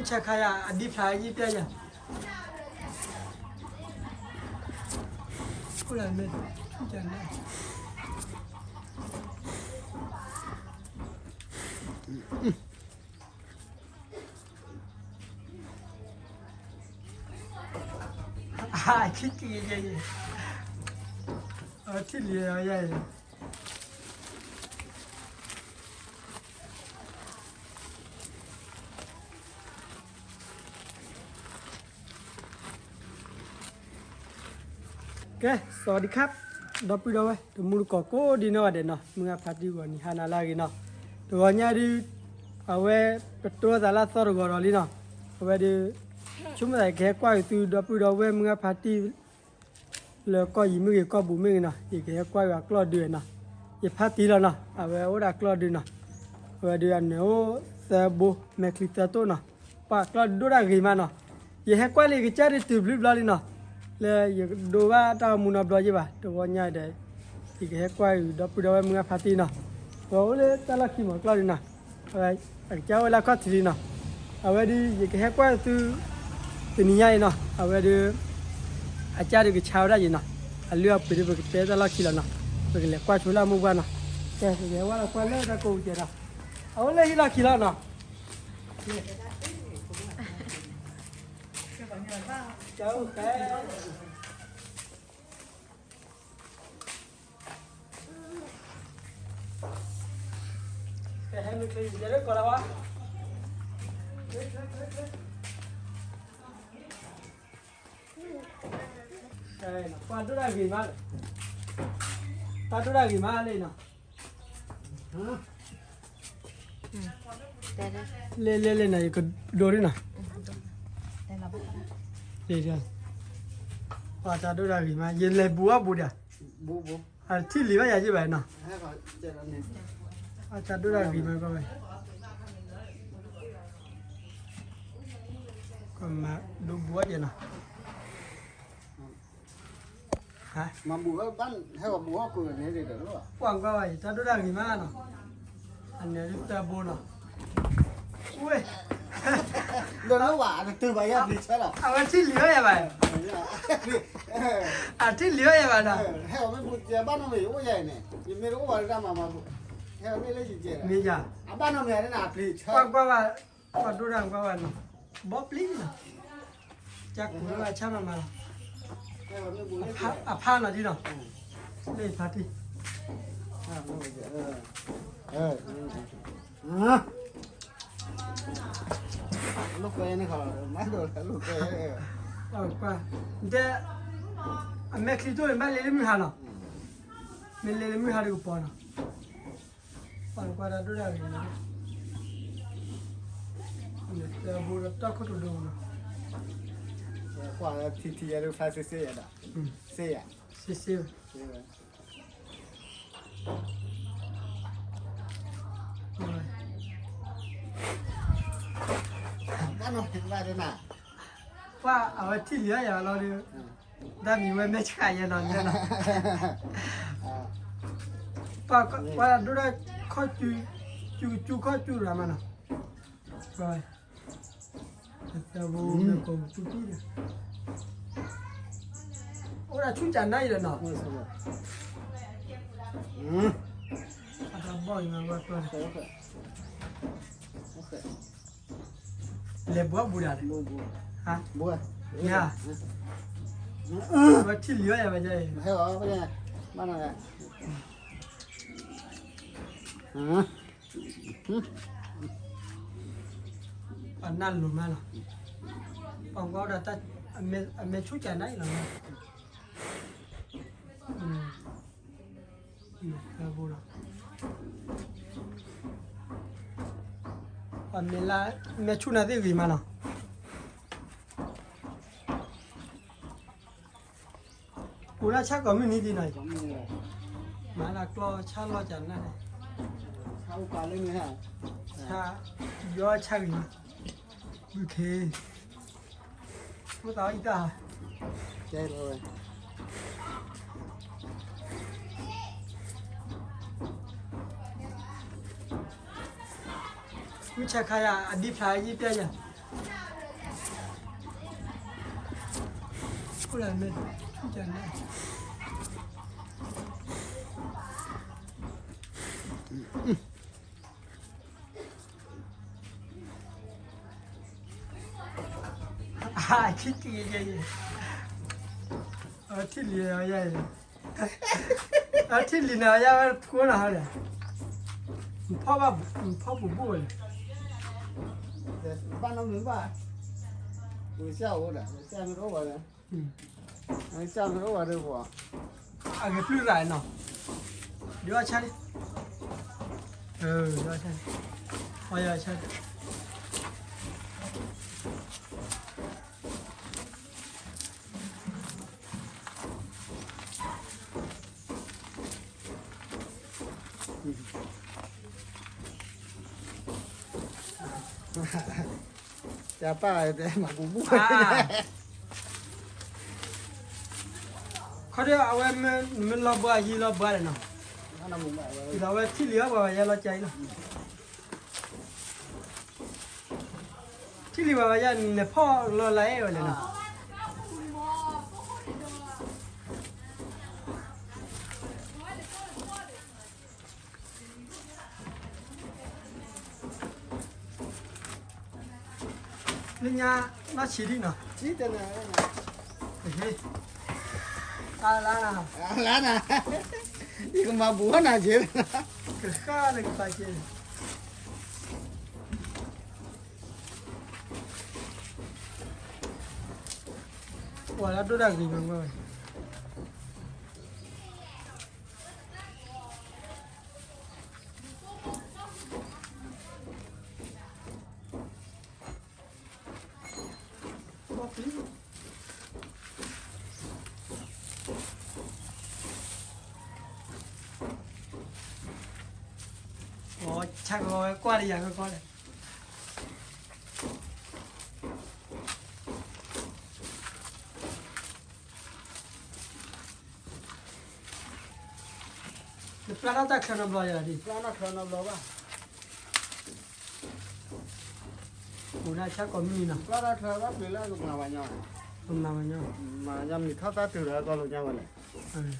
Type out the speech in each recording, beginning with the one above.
ချက်ခါရအဒီဖလာကြီးပြရခုလာမယ်ချန်နေဟာချစ်ကြီးရဲ့အချစ်လေးရရဲ့ကဲสวัสดีครับดอปีดอเว้ตมูกอโกดีเนาะเดเนาะมึงอะพาร์ตี้กว่านี่ฮานาลากีเนาะตัวญาดิเอาเว้ตัวซาลาซอรกอรอลีเนาะเอาเว้ดิชุมไดแกกว่าอยู่ดอปีดอเว้มึงอะพาร์ตี้แล้วก็ยิมึงก็บุมึงเนาะอีแกกว่าว่ากลอเดือนเนาะอีพาร์ตี้แล้วเนาะเอาเว้โอดากลอเดือนเนาะเอาเว้ดิอันเนโอซาโบเมคลิตาโตเนาะปากลอดูดากีมาเนาะอีแฮกว่าเลยกิจาริตุบลิบลาลีเนาะle do ba ta mu na blo ji ba to bo nya de ti ke kwa yu do pu do mu nga phati na bo le ta la ki mo kla ni na ai cha wa la ka ti na a we di ye ke kwa tu ti ni nya na a we di a cha de ke cha da ji na a lu a pu de ke te ta la ki la na be ke le kwa chu la mu ba na ke ke wa la kwa le da ko je da a we le hi la ki la na cháu cái hai mươi cây gì đấy còn đâu á đây là qua chỗ này gì mà ta chỗ này gì mà lên nào lên lên lên này còn đồ đi nào đây rồi và ta đôi ra gì mà giờ lấy búa búa à búa à chỉ lý vậy chứ vậy nào à ta đôi ra gì mà coi còn mà đôi búa vậy nào hả mà búa bắn hay là búa cười này thì được luôn quăng coi ta đôi ra gì mà nào anh này ta búa nào ui đồ nó quả từ vậy à đi chơi là à chỉ lý vậy vậy à chỉ lý vậy vậy nào hay là mấy bút giờ bắt nó mấy cái gì này thì mấy cái quả ra mà hay là mấy lấy gì chơi bây giờ à bắt nó mấy cái nào thì chơi quăng qua qua đôi ra qua nào bóp lý nào chắc cũng là chắc mà hay là mấy bút à pha là đi nào lên pha đi lúc quay này còn mấy đồ là lúc quay qua để mẹ khi tôi mẹ lấy mình hà nào mình lấy mình hà được bao nào qua đó là gì nữa để bố nó tao có đồ đâu nào quả thì được phải xe à xe à xe bắt nó vào đây nào qua ởที่เหลืออย่าเราดิได้มีไว้ไม่ใช่อย่าเราเนี่ยนะป้าว่าดูได้ข้อจูข้อจูอะไรมันนะไปแต่บูไม่คงจูเนี่ยโอ้ยชุดจันได้เลยเนาะอาจจะบ่อยมากว่าตัวเลยบัวบูดาเลยฮะ bùa nha mà chỉ lửa vậy vậy hay là cái này bắt nào này anh ăn luôn mà nào còn có đã ta anh chút chả đấy là vô rồi còn mình là mẹ chút nào thế gì mà nào cú đã chắc có mình đi này mà là lo chắc lo chẳng này sao cả lên này hả cha do chắc gì ok có tao ít à chơi rồi cứ chắc khai à đi phải gì bây giờ 不然没出讲的。啊，去地爷，去里啊爷，去里呢爷过了好了，你跑吧，你跑步步了。搬到门吧，有下午的，下面多少人？下面多少人不？啊，个不来呢，留下吃的。留下吃，我要吃。家爸在马步步。เขาเรียกเอาไว้มันรอบัวยีรอบัวเลยเนาะ 那明白了。 เราไว้ที่เหลือบัวยีรอใจเนาะที่เหลือบัวยีเนี่ยพ่อรอไรเลยเนาะนี่ยน่าฉีดดิเนาะ 记得呢。 โอเคตาล้านะ 来呢，一个马步哪去了？ คือข้าเลยตาเจว่าแล้วดูดักดีมั้งเว้ยโอ้ชักเอาไว้กว่าดีอย่างก็กว่าเลยเดี๋ยวปลาเราตักขนมรออย่างดี 让他看到了吧？ กูน่าชักก็มีนะ 让他看到回来就拿完了。 มันมาเนาะ 嘛，要你他咋走了？搞了家伙嘞？ เออ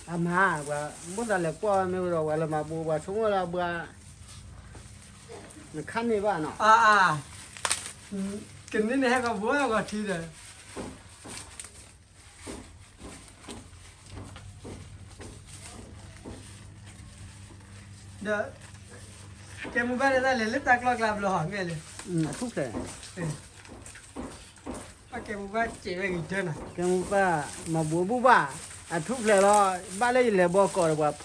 阿妈，我没得来过没有了，完了嘛不，我从我了不，你看你吧呢？ กินนี่เนี่ยก็บัวก็ทีเดียวเดี๋ยวแกมูบ้านได้เลยเล็บตากลอกลาบหล่อเงี้ยเลย 出来。 ถ้าแกมูบ้านเจ๋งไปกี่เดือนอ่ะ 跟我爸嘛不吧，出来了，把那来不搞了，我跑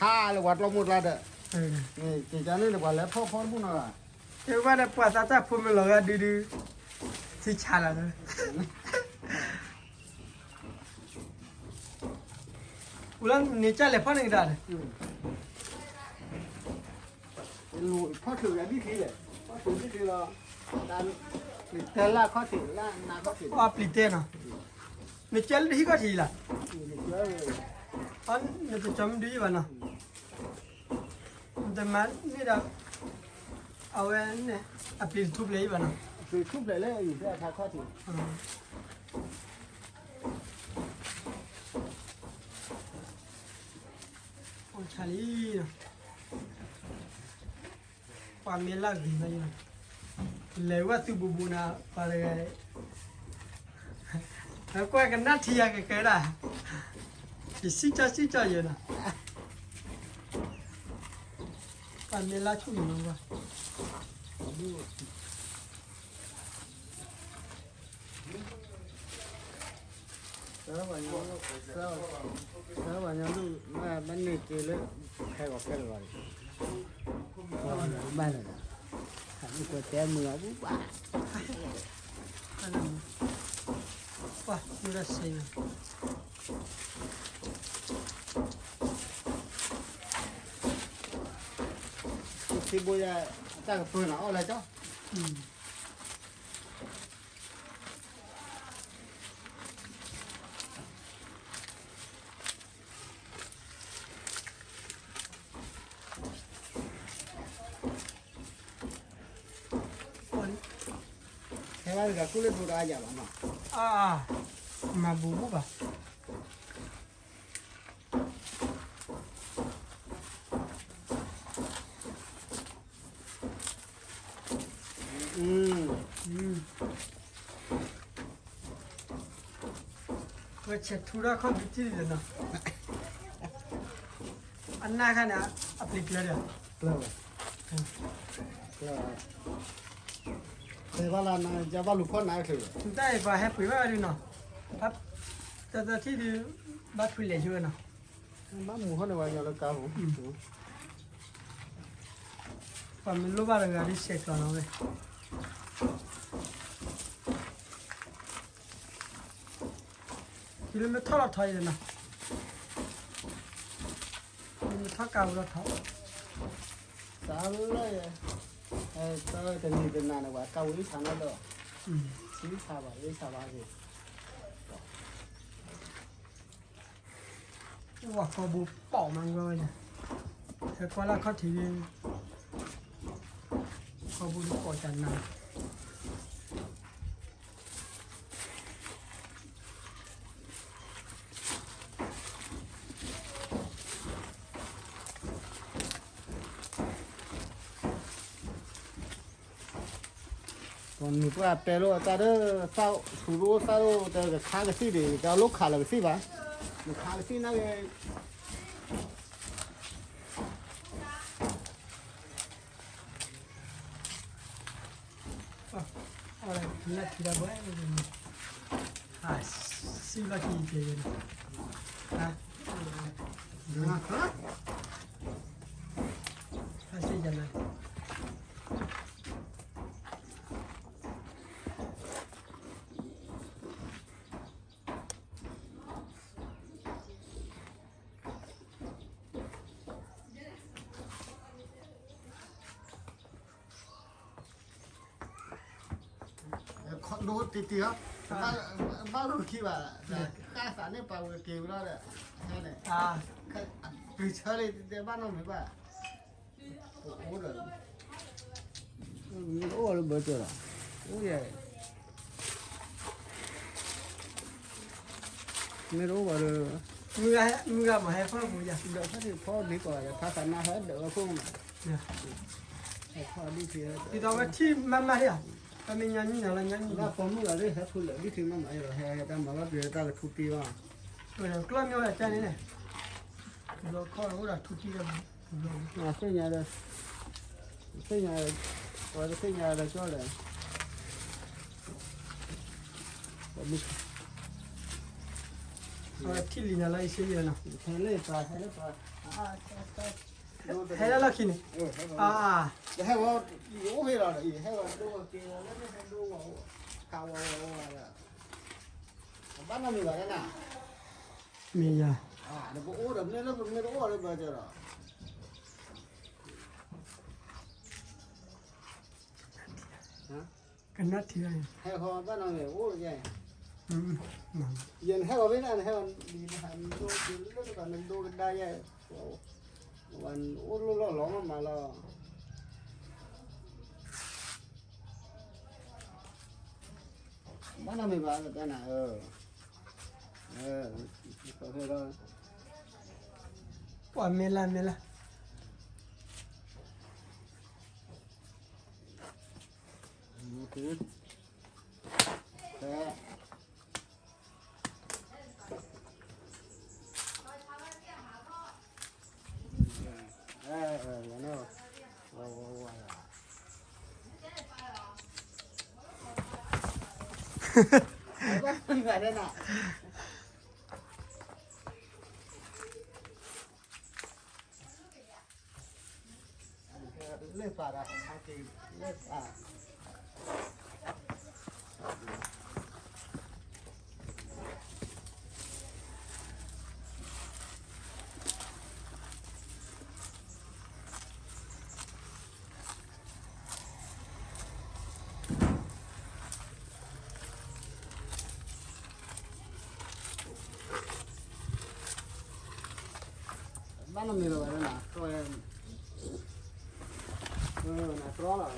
哈了，我老母来的， เออ 这家里的我来跑不那个。 แกมูบ้านปวดตาตาพูดไม่หลอกดื้อที่ชาละเลยอุลังนี่จ้าเลยพ่อหนึ่งได้เลย 路跑手也必须的，跑手必须了，但你得拉靠手，拿靠手。 อ๋อปลิเต้นะนี่จ้าเลยที่ก็ทีละ 你觉得？ อ๋อนี่จะจำดีป่ะนะแต่มันนี่เราเอาไว้เนี่ยอัปลิทุบเลยป่ะนะ 水出不来了，有时候他靠手。 โอ้ชาลีนะความเมลักดีนะยังเลยว่าสุบูบูนะไปเลยแล้วก็กันนัดที่ยังไงได้ที่สิจ้าอยู่นะความเมลักชุ่มน้องว่า 3万年都那你给了开个开了吧？慢了的，你说带木不吧？ อันนั้นว่าดูแลเสียง 去不也咋个分了？我来找。 อืมคน 开完这个狗的头大家了嘛？ อ่า มาบูบูป่ะอืม ว่าเช็ดทุระข้อบิจิเลยนะอันน่าขนาดอัพลิกเลยเดี๋ยว เปล่าเปล่าแต่ว่าเราจะว่าลูกพ่อไหนคือ ได้ป่ะแฮปปี้ว่าดีเนาะครับแต่ที่ดีบัตรคุยเลยช่วยเนาะ บ้านหมู่เขาในวันเราเก่า ป่ะมันรู้ว่าเราได้เช็คก่อนเอาเลยที่เราไม่ทอดถอยเลยนะมันทอดเก่าเราทอด สาวเลยเออแต่นี่เป็นนานกว่าเก่าอีสานแล้ว ชีวิตชาวบ้านชาวบ้านสิ ว่าเขาบุเป่ามันเลยเนี่ยแต่ก็แล้วเขาถือเขาบุเป่าจันนาตอนนี้ก็แต่รู้แต่เด้อเศร้าสูรู้เศร้าแต่ก็ข้าก็สิเดี๋ยวจะลูกขาเลยสิบ้าลูกขาสินั่นเลย อะไรนักกีฬาบ้าเลยอ่ะสิลักกี้เจนอ่ะอ่ะสิจันนา ดูติดๆครับบ้านรู้คิดว่าก้าสารเนี่ยปลาเกี่ยวแล้วเนี่ยแค่เนี่ย อ่า คือเชอเลยแต่บ้านเราไม่ป่ะโอ้โหเลยมีโอ้เลยเบอร์เจอละโอ้ยไม่รู้ว่าเลย มือมาให้พ่อมือจ้ะ เดี๋ยวถ้าที่พ่อดีกว่าถ้าสันนาเขาเดี๋ยวพวกมัน เนี่ย พ่อดีที ที่ตอนว่าที่มันมาเนี่ยก็มีงานนี่นะแล้วงานนี่ 那父母那里还出来，你听妈妈有还咱妈妈别打个土地哇， เออกล้องเนี่ยแค่นี้เนี่ยเราข้อเราทุกที่กัน 那谁家的，谁家的，我的谁家的叫的，我没 เอาที่ลีน่าไล่เสียเนาะ 看那把，看那把，啊，ให้แล้วเราคิดนี่อ่า 这还我有回来了，还我都我给我那还都我看我了，把那没个人呐， มีอ่ะ 啊，那不我的，那不没得我的不着了。 กันนัดที่ไหน 还好把那个我的。 อืม yên hay bên này hay đi hành đôi lúc còn mình đôi đai vậy còn út lúc lo mà lo bắt nó mình vào cái này có thể đó ว่าเมล่า thứ thế nó người đây nào lên phà ra hai kỳ lên phà bắt nó mình rồi đây nào tôi là có là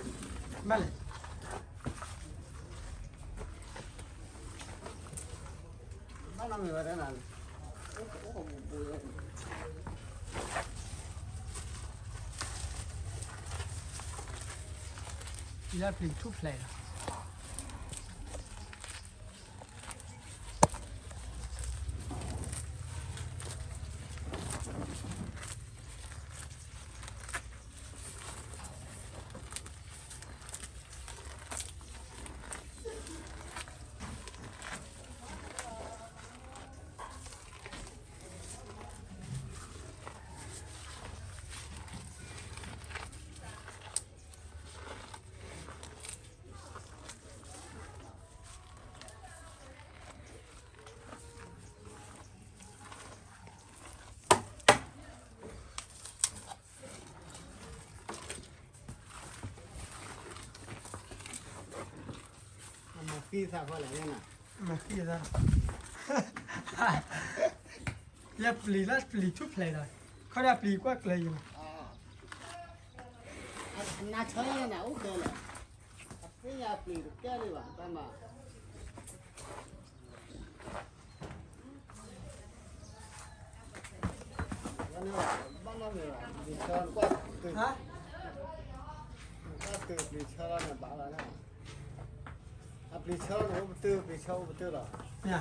มาเลย น้ำมีอะไรนั่น Il a pris tout plein là. phi sao phải là thế nào Mais qui est là? Il a pris tout plein là. Quand il a pris quoi que là il na chơi nào ok là cái nhà phi được cái đi bạn ta mà bao nhiêu người đi chơi qua từ Hả? qua từ đi chơi là bảo là nào đi chơi nó đi chơi rồi Nè.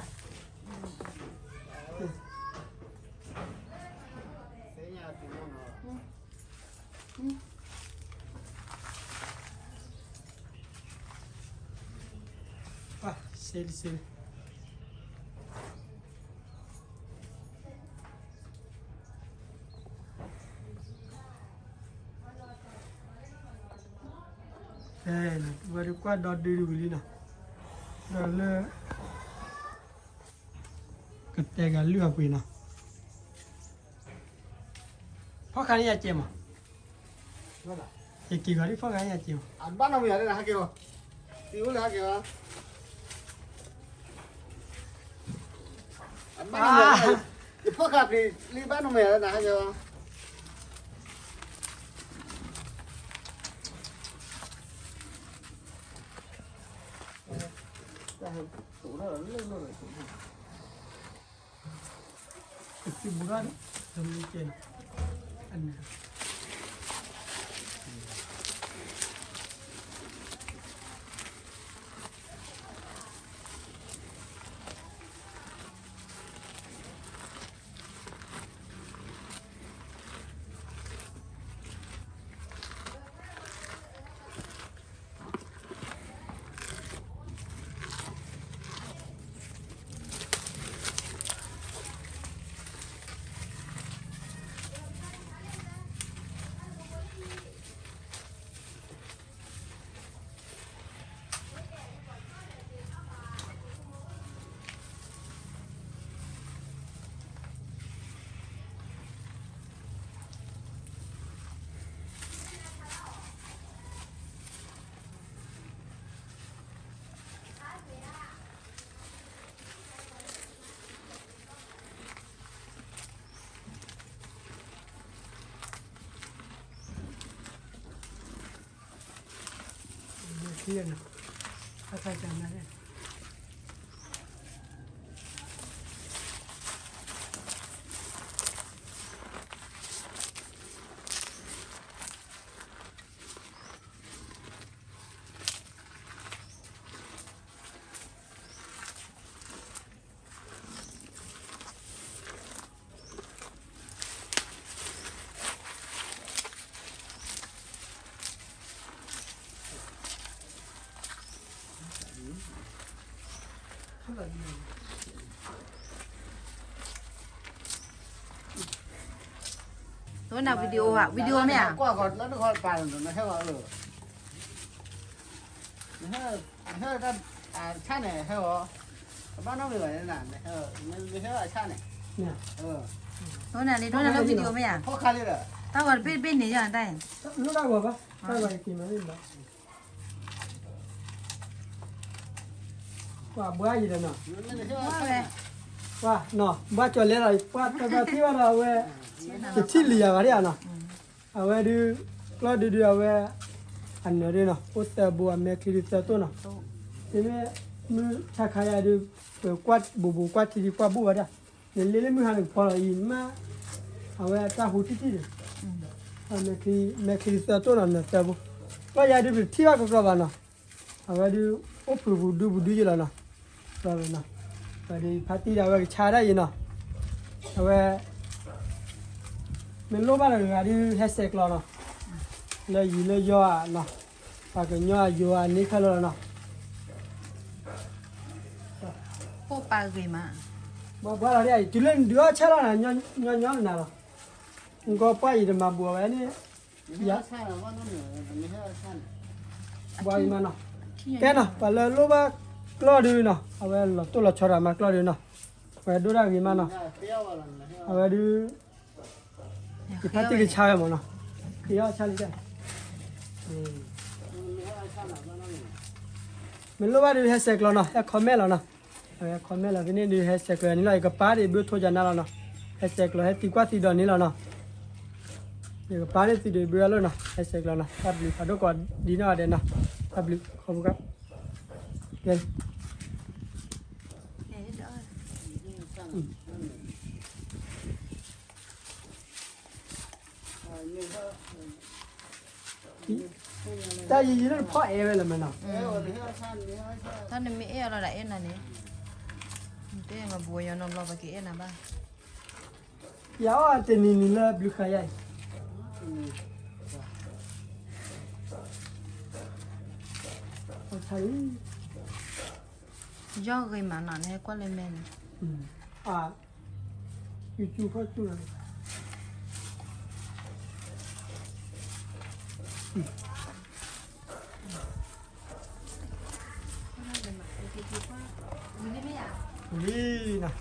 cái nhà thì nó Ah, c'est. Baru kuat dah dulu ni nak. Dah le. Ketegal lu apa ini? Phó khán nhà chém à? nó là Cái kỳ gọi đi phó khán nhà chém. ăn bao nhiêu người đây là kêu tiêu là kêu ăn bao nhiêu người cái phước hạt thì đi bao nhiêu người là kêu Cái bulan demi chém. Anh. Kia nè, phải chạm này. Tôi nào video hả? Video mẹ à? qua còn nó gọi bàn rồi nó theo gọi rồi nó theo cha này theo bao nhiêu người vậy nè nó theo cha này Nè. Tôi nào đi tôi nào video mẹ à? khó khăn đi rồi Tao còn bên này cho đây. Lúc nào rồi ba? Sao vậy kì mà đi ba? Qua bữa gì đây nè? Qua, nọ, ba cho lên rồi, qua cho ba thiếu rồi về. Cái chi lìa vào đây à nọ? À về đi, lo đi về. Anh nói đi nọ, út bùa mẹ kia đi tới tôi nọ. Thế mẹ มือชาขายดูเปิดกวาดบูกวาดทีกวาดบัวเด้อเนี่ยเล่นมือหันพอละอินมาเอาไว้ตาหูที่เด้ออันนี้คือแม่คือตัวตัวนั้นแต่บุว่าอย่าดูที่ว่าก็กลับมาเนาะเอาไว้ดูโอ้ปูดูอยู่แล้วเนาะกลับมาเนาะไปดีพาร์ตี้เอาไว้ชาได้ยินเนาะเอาไว้มันโลบ้านเราอะดูแฮชแท็กเราเนาะเลยยินเลยย่อเนาะปากก็ย่ออันนี้เขาเลยเนาะ โคปลาเกยมา บ้านเราเนี่ยจุดเล่นเดือดเช่าแล้วนะย้อนนะเราก็ไปอีกมาบัวไว้นี่ อย่าใช่หรอว่านั่นเนี่ยอันนี้ให้ใช่ บัวอีมาเนาะแกเนาะไปเลยรู้ว่ากล้าดูเนาะเอาไว้เราตัวเราชอบมากล้าดูเนาะไปดูได้กี่มาเนาะ เปรี้ยวอะไรนะ เอาไว้ดูที่พัดที่กินชาอย่างมั้งเนาะที่เขาชาลิได้มันรู้ว่าดูแฮชแท็กเราเนาะแอคคอมเมนต์เราเนาะคอมเมนต์เราที่นี่ดูแฮชแท็กเรานี่เราอีกป้าดิบิวทั่วจันทร์เราเนาะแฮชแท็กเราให้ตีกว่าตีดอนนี้เราเนาะอีกป้าดิตีดิบิวเราเนาะแฮชแท็กเราเนาะพับลิพัดก็ดีเนาะเด่นเนาะพับลิขอบคุณครับเด่นแต่ยีนั่นพ่อเอไว้เลยมันเนาะ ท่านมีเออะไรเอ็นน่ะนี่เต้มาบัวยอนมเราไปกี่เอ็นนะบ้าง ยาวอันเจนี่นี่ละบิวขายายใช่ ย่อเกยมาหนอนให้กว่าเลยแม่น YouTube เขาจุดนี่นะ